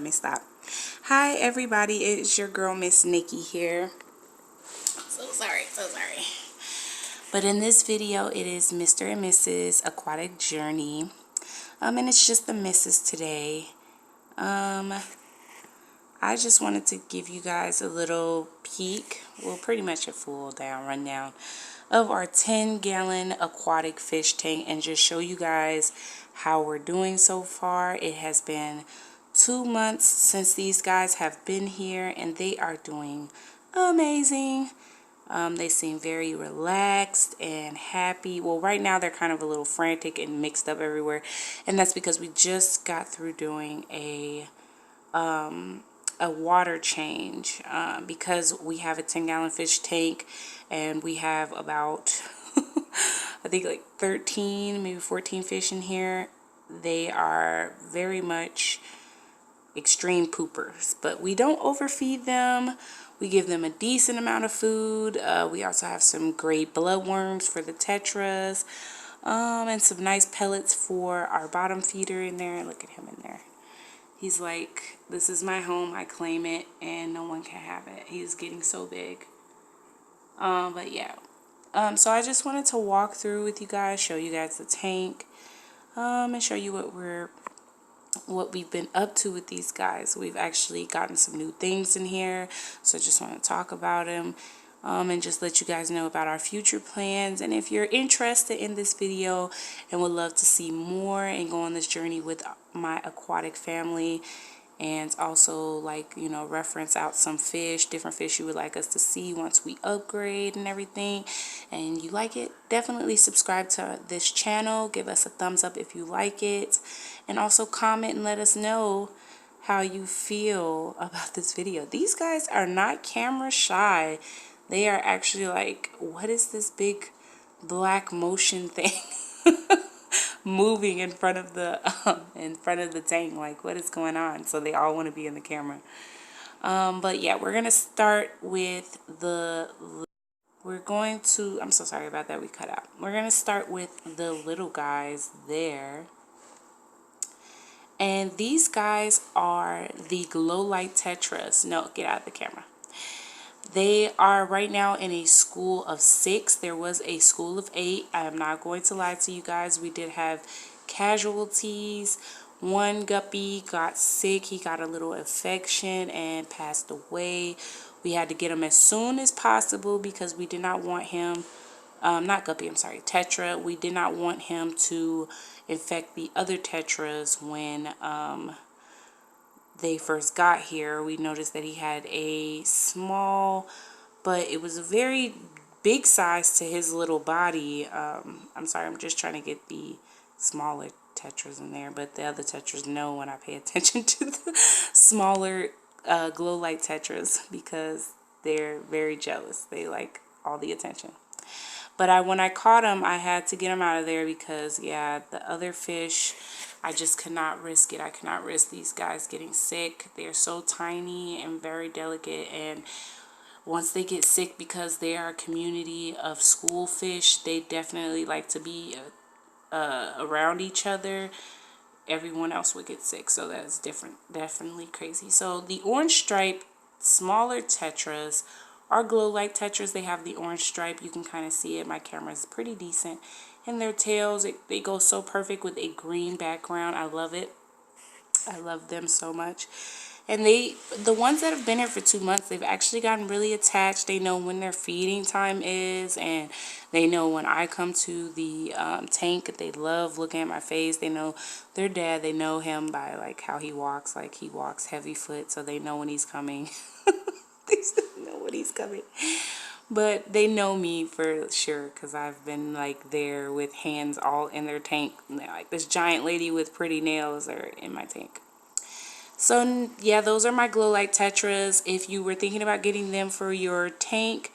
me stop. Hi everybody, it's your girl Miss Nikki here. So sorry. But in this video, it is Mr. and Mrs. Aquatic Journey. And it's just the missus today. I just wanted to give you guys a little peek, well, pretty much a full rundown of our 10-gallon aquatic fish tank and just show you guys how we're doing so far. It has been 2 months since these guys have been here and they are doing amazing. They seem very relaxed and happy. Well, right now they're kind of a little frantic and mixed up everywhere, and that's because we just got through doing a water change because we have a 10-gallon fish tank and we have about I think like 13 maybe 14 fish in here. They are very much extreme poopers, but we don't overfeed them. We give them a decent amount of food. We also have some great bloodworms for the tetras, and some nice pellets for our bottom feeder in there. Look at him in there. He's like, this is my home, I claim it, and no one can have it. He's getting so big. But yeah. So I just wanted to walk through with you guys, show you guys the tank, and show you what we've been up to with these guys. We've actually gotten some new things in here, so I just want to talk about them, and just let you guys know about our future plans. And if you're interested in this video and would love to see more and go on this journey with my aquatic family, and also, like, you know, reference out some different fish you would like us to see once we upgrade and everything, and you like it, definitely subscribe to this channel. Give us a thumbs up if you like it, and also comment and let us know how you feel about this video. These guys are not camera shy. They are actually like, what is this big black motion thing moving in front of the tank? Like, what is going on? So they all want to be in the camera. But yeah, we're gonna start with I'm so sorry about that, we cut out. We're gonna start with the little guys there. And these guys are the GlowLight tetras. No, get out of the camera. They are right now in a school of 6. There was a school of 8. I am not going to lie to you guys. We did have casualties. One guppy got sick. He got a little infection and passed away. We had to get him as soon as possible because we did not want him, not guppy, I'm sorry, tetra. We did not want him to infect the other tetras when they first got here. We noticed that he had a small, but it was a very big size to his little body. I'm sorry, I'm just trying to get the smaller tetras in there, but the other tetras know when I pay attention to the smaller GlowLight tetras because they're very jealous. They like all the attention. But when I caught him, I had to get him out of there because, yeah, the other fish, I just could not risk it. I could not risk these guys getting sick. They're so tiny and very delicate. And once they get sick, because they are a community of school fish, they definitely like to be around each other. Everyone else would get sick. So that's definitely crazy. So the orange stripe, smaller tetras, our GlowLight tetras, they have the orange stripe. You can kind of see it. My camera is pretty decent. And their tails, they go so perfect with a green background. I love it. I love them so much. And the ones that have been here for 2 months, they've actually gotten really attached. They know when their feeding time is, and they know when I come to the tank. They love looking at my face. They know their dad. They know him by like how he walks. Like, he walks heavy foot, so they know when he's coming. They know when he's coming. But they know me for sure because I've been like there with hands all in their tank. Like, this giant lady with pretty nails are in my tank. So yeah, those are my GlowLight tetras. If you were thinking about getting them for your tank,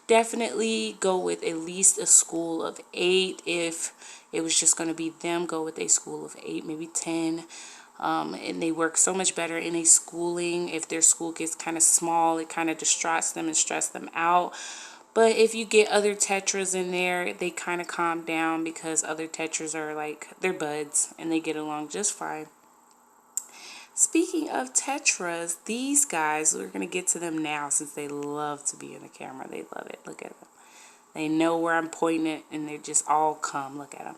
definitely go with at least a school of 8. If it was just going to be them, go with a school of 8, maybe 10. And they work so much better in a schooling. If their school gets kind of small, it kind of distracts them and stress them out. But if you get other tetras in there, they kind of calm down because other tetras are like, they're buds and they get along just fine. Speaking of tetras, these guys, we're going to get to them now since they love to be in the camera. They love it. Look at them. They know where I'm pointing it, and they just all come. Look at them.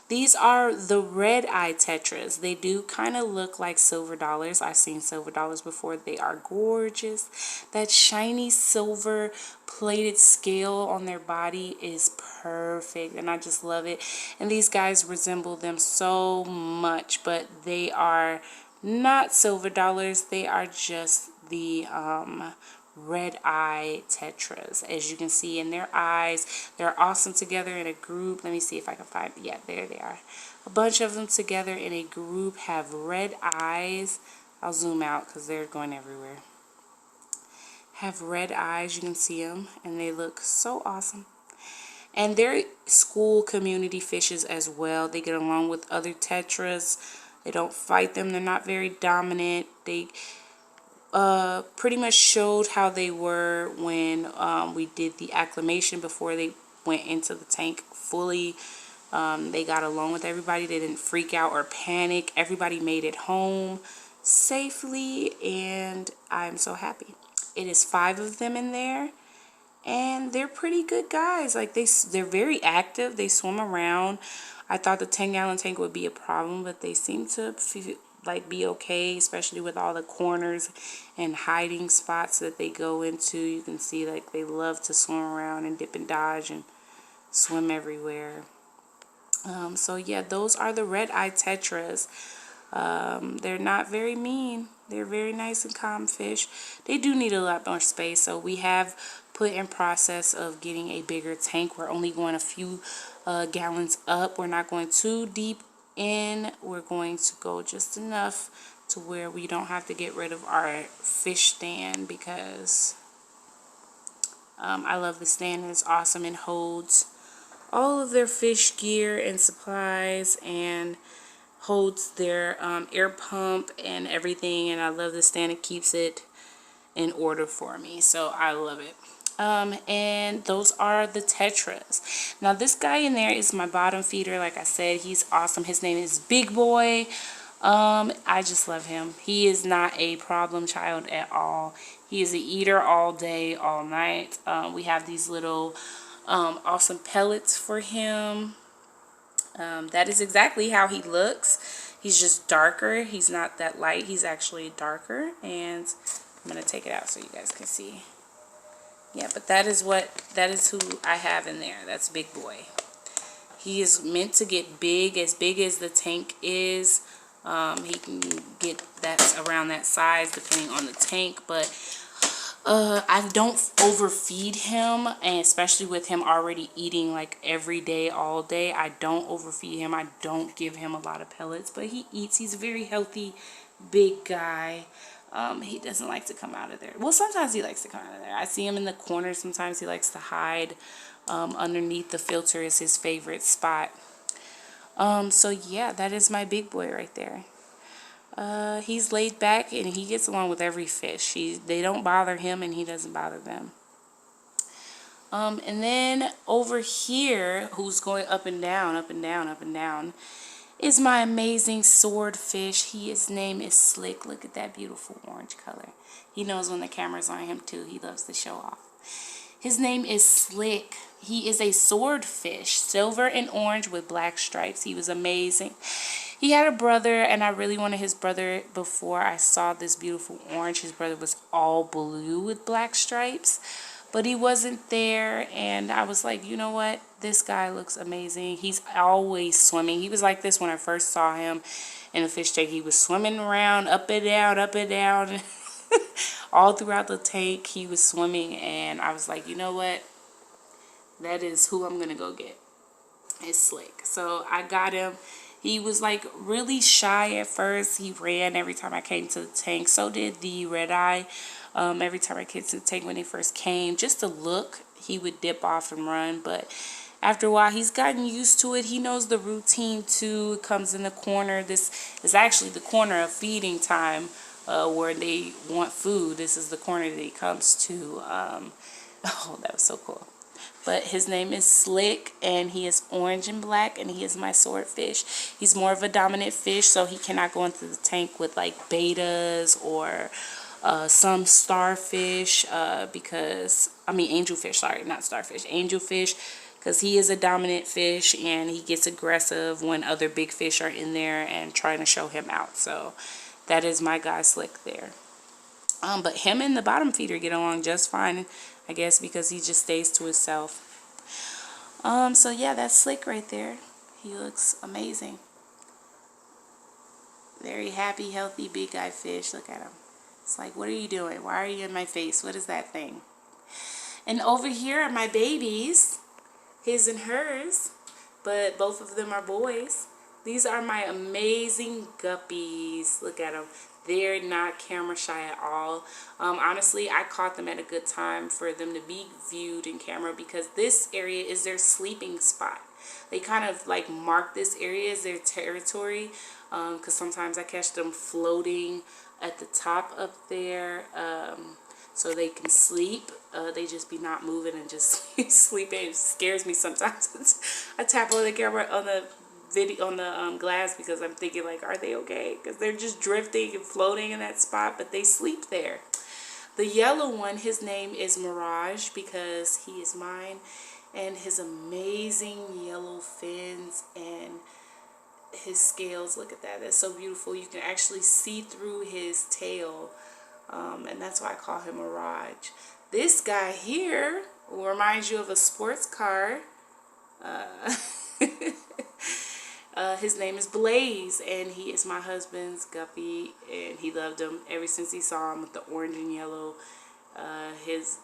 These are the red-eye tetras. They do kind of look like silver dollars. I've seen silver dollars before. They are gorgeous. That shiny silver plated scale on their body is perfect, and I just love it. And these guys resemble them so much, but they are not silver dollars. They are just the red eye tetras. As you can see in their eyes, they're awesome together in a group. Let me see if I can find, yeah, there they are. A bunch of them together in a group have red eyes. I'll zoom out because they're going everywhere. Have red eyes, you can see them, and they look so awesome. And they're school community fishes as well. They get along with other tetras. They don't fight them. They're not very dominant. They pretty much showed how they were when we did the acclimation before they went into the tank fully. They got along with everybody. They didn't freak out or panic. Everybody made it home safely, and I'm so happy. It is 5 of them in there, and they're pretty good guys. Like they're very active. They swim around. I thought the 10-gallon tank would be a problem, but they seem to be okay, especially with all the corners and hiding spots that they go into. You can see like they love to swim around and dip and dodge and swim everywhere. So yeah, those are the red-eye tetras. They're not very mean. They're very nice and calm fish. They do need a lot more space, so we have put in process of getting a bigger tank. We're only going a few gallons up. We're not going too deep in. We're going to go just enough to where we don't have to get rid of our fish stand, because I love the stand. It's awesome and holds all of their fish gear and supplies, and holds their air pump and everything. And I love the stand. It keeps it in order for me, so I love it. And those are the tetras. Now this guy in there is my bottom feeder. Like I said, he's awesome. His name is Big Boy. I just love him. He is not a problem child at all. He is an eater all day, all night. We have these little awesome pellets for him. That is exactly how he looks. He's just darker. He's not that light. He's actually darker. And I'm going to take it out so you guys can see. Yeah, but that is who I have in there. That's Big Boy. He is meant to get big as the tank is. He can get that around that size depending on the tank, but I don't overfeed him, and especially with him already eating like every day, all day. I don't overfeed him. I don't give him a lot of pellets, but he eats. He's a very healthy, big guy. He doesn't like to come out of there. Well, sometimes he likes to come out of there. I see him in the corner. Sometimes he likes to hide. Underneath the filter is his favorite spot. So yeah, that is my Big Boy right there. He's laid back and he gets along with every fish. They don't bother him and he doesn't bother them. And then over here, who's going up and down, up and down, up and down, is my amazing swordfish. His name is Slick. Look at that beautiful orange color. He knows when the camera's on him too. He loves to show off. His name is Slick. He is a swordfish, silver and orange with black stripes. He was amazing. He had a brother, and I really wanted his brother before I saw this beautiful orange. His brother was all blue with black stripes, but he wasn't there, and I was like, you know what? This guy looks amazing. He's always swimming. He was like this when I first saw him in the fish tank. He was swimming around, up and down, all throughout the tank. He was swimming, and I was like, you know what? That is who I'm going to go get. It's Slick. So I got him. He was like really shy at first. He ran every time I came to the tank. So did the red eye. Every time I came to the tank when he first came, just to look, he would dip off and run. But after a while, he's gotten used to it. He knows the routine too. It comes in the corner. This is actually the corner of feeding time, where they want food. This is the corner that he comes to. Oh, that was so cool. But his name is Slick, and he is orange and black, and he is my swordfish. He's more of a dominant fish, so he cannot go into the tank with like bettas or some starfish, angelfish, sorry, not starfish, angelfish, because he is a dominant fish and he gets aggressive when other big fish are in there and trying to show him out. So that is my guy Slick there. But him and the bottom feeder get along just fine, I guess, because he just stays to himself. So yeah, that's Slick right there. He looks amazing. Very happy, healthy, big guy fish. Look at him. It's like, what are you doing? Why are you in my face? What is that thing? And over here are my babies, his and hers, but both of them are boys. These are my amazing guppies. Look at them. They're not camera shy at all. Honestly, I caught them at a good time for them to be viewed in camera because this area is their sleeping spot. They kind of like mark this area as their territory because sometimes I catch them floating at the top up there so they can sleep. They just be not moving and just sleeping. It scares me sometimes. I tap on the camera on the video on the glass because I'm thinking like, are they okay? Because they're just drifting and floating in that spot, but they sleep there. The yellow one, his name is Mirage because he is mine, and his amazing yellow fins and his scales, look at that, that's so beautiful. You can actually see through his tail, and that's why I call him Mirage. This guy here reminds you of a sports car. His name is Blaze, and he is my husband's guppy, and he loved him ever since he saw him with the orange and yellow. His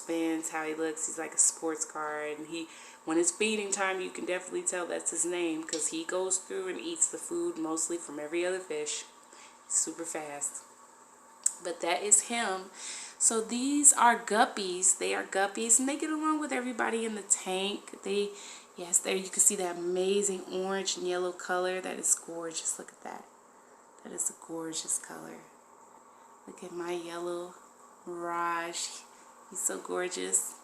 fins, how he looks, he's like a sports car, and when it's feeding time, you can definitely tell that's his name because he goes through and eats the food mostly from every other fish. Super fast. But that is him. So these are guppies. They are guppies, and they get along with everybody in the tank. Yes, there you can see that amazing orange and yellow color. That is gorgeous. Look at that. That is a gorgeous color. Look at my yellow Mirage. He's so gorgeous.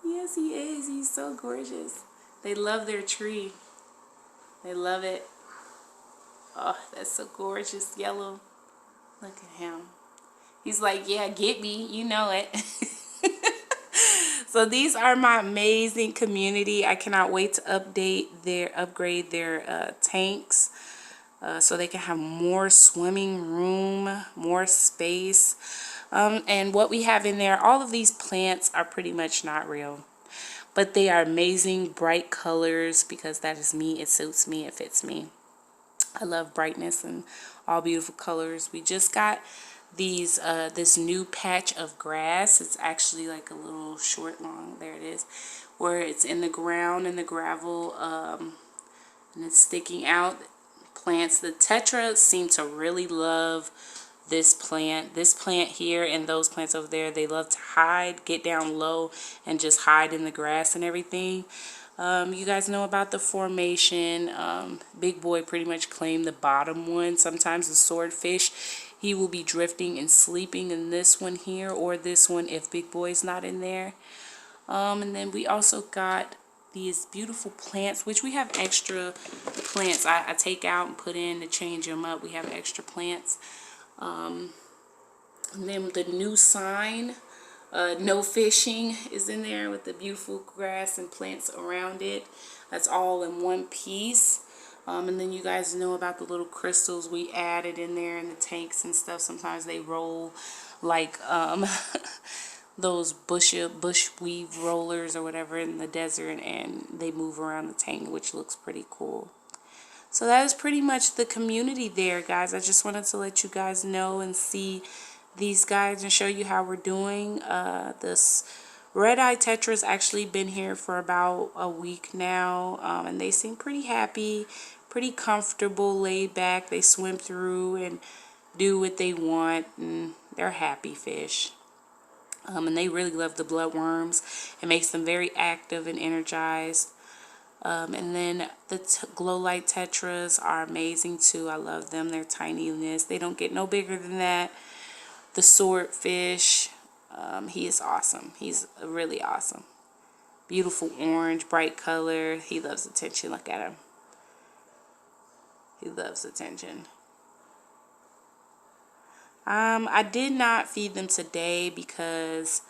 Yes, he is. He's so gorgeous. They love their tree. They love it. Oh, that's so gorgeous. Yellow. Look at him. He's like, yeah, get me. You know it. So these are my amazing community. I cannot wait to upgrade their tanks so they can have more swimming room, more space. And what we have in there, all of these plants are pretty much not real. But they are amazing, bright colors because that is me. It suits me. It fits me. I love brightness and all beautiful colors. We just got these this new patch of grass. It's actually like a little short long, there it is, where it's in the ground and the gravel, and it's sticking out. Plants, the Tetra seem to really love this plant here, and those plants over there. They love to hide, get down low and just hide in the grass and everything. You guys know about the formation. Big Boy pretty much claimed the bottom one. Sometimes the swordfish, he will be drifting and sleeping in this one here or this one if Big Boy's not in there. And then we also got these beautiful plants, which we have extra plants I take out and put in to change them up. We have extra plants. And then the new sign, no fishing, is in there with the beautiful grass and plants around it. That's all in one piece. And then you guys know about the little crystals we added in there in the tanks and stuff. Sometimes they roll like those bushweed rollers or whatever in the desert, and they move around the tank, which looks pretty cool. So that is pretty much the community there, guys. I just wanted to let you guys know and see these guys and show you how we're doing. This red-eye tetra's actually been here for about a week now, and they seem pretty happy, pretty comfortable, laid back. They swim through and do what they want, and they're happy fish. And they really love the bloodworms. It makes them very active and energized. And then the GlowLight tetras are amazing too. I love them. They're tininess. They don't get no bigger than that. The swordfish, he is awesome. He's really awesome. Beautiful orange, bright color. He loves attention. Look at him. He loves attention. I did not feed them today because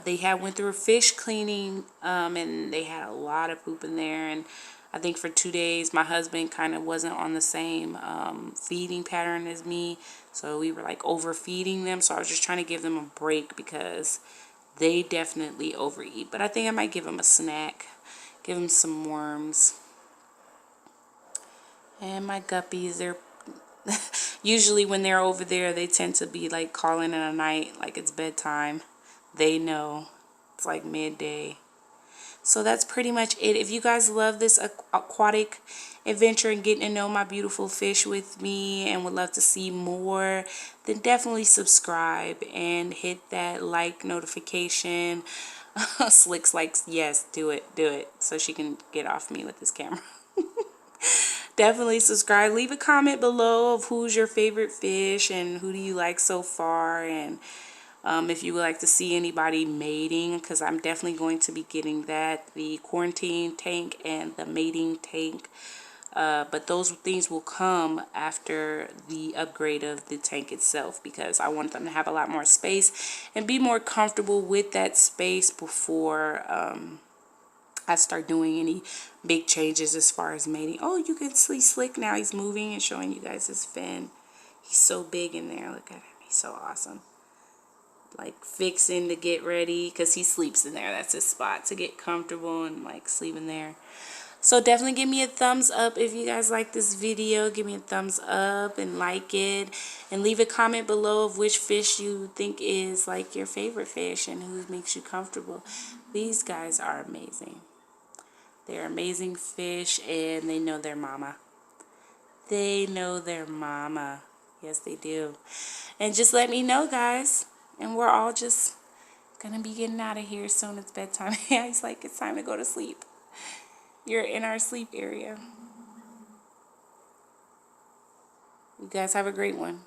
they had went through a fish cleaning, and they had a lot of poop in there. And I think for 2 days, my husband kind of wasn't on the same feeding pattern as me. So we were like overfeeding them. So I was just trying to give them a break because they definitely overeat. But I think I might give them a snack, give them some worms. And my guppies, they're usually when they're over there, they tend to be like calling in a night, like it's bedtime. They know it's like midday. So that's pretty much it. If you guys love this aquatic adventure and getting to know my beautiful fish with me and would love to see more, then definitely subscribe and hit that like notification. Slick's like, yes, do it, so she can get off me with this camera. Definitely subscribe. Leave a comment below of who's your favorite fish and who do you like so far, and if you would like to see anybody mating, because I'm definitely going to be getting that, the quarantine tank and the mating tank. But those things will come after the upgrade of the tank itself, because I want them to have a lot more space and be more comfortable with that space before I start doing any big changes as far as mating. Oh, you can see Slick now. He's moving and showing you guys his fin. He's so big in there. Look at him. He's so awesome. Like fixing to get ready, because he sleeps in there. That's his spot to get comfortable and like sleep in there. So definitely give me a thumbs up if you guys like this video. Give me a thumbs up and like it, and leave a comment below of which fish you think is like your favorite fish and who makes you comfortable. These guys are amazing. They're amazing fish, and they know their mama. They know their mama. Yes, they do. And just let me know, guys. And we're all just gonna be getting out of here soon. It's bedtime. Yeah, he's like, it's time to go to sleep. You're in our sleep area. You guys have a great one.